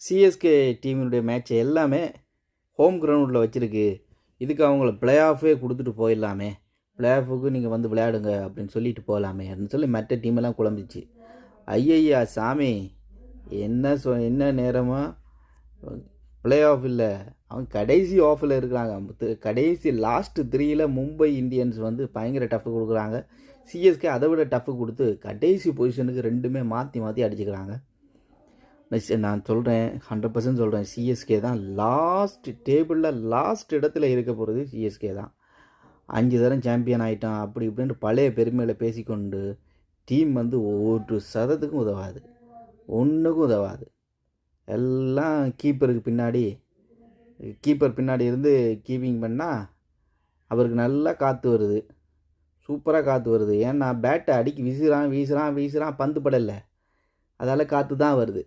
CSK டீமினுடைய மேட்ச்சை எல்லாமே home கிரவுண்டில் வச்சுருக்கு. இதுக்கு அவங்கள பிளே ஆஃபே கொடுத்துட்டு போயிடலாமே, பிளே ஆஃபுக்கு நீங்கள் வந்து விளையாடுங்க அப்படின்னு சொல்லிட்டு போகலாமே அப்படின்னு சொல்லி மற்ற டீமெல்லாம் குழம்பிச்சு. ஐயய்யா சாமி, என்ன நேரமாக பிளே ஆஃப் இல்லை, அவங்க கடைசி ஆஃபில் இருக்கிறாங்க. கடைசி லாஸ்ட் 3ல் மும்பை இந்தியன்ஸ் வந்து பயங்கர டஃப்பு கொடுக்குறாங்க. சிஎஸ்கே அதை விட டஃப்பு கொடுத்து கடைசி பொசிஷனுக்கு ரெண்டுமே மாற்றி மாற்றி அடிச்சுக்கிறாங்க. நான் சொல்கிறேன், 100% சொல்கிறேன், சிஎஸ்கே தான் டேபிளில் லாஸ்ட் இடத்துல இருக்க போகிறது. சிஎஸ்கே தான் 5 தரம் சாம்பியன் ஆகிட்டான் அப்படி இப்படின்ட்டு பழைய பெருமையில் பேசிக்கொண்டு டீம் வந்து ஒரு சதத்துக்கும் உதவாது, ஒன்றுக்கும் உதவாது. எல்லாம் கீப்பர் பின்னாடி இருந்து கீப்பிங் பண்ணால் அவருக்கு நல்லா காற்று வருது, சூப்பராக காற்று வருது. ஏன்னா பேட்டை அடிக்கி வீசுகிறான், பந்து படலை, அதால் காற்று தான் வருது.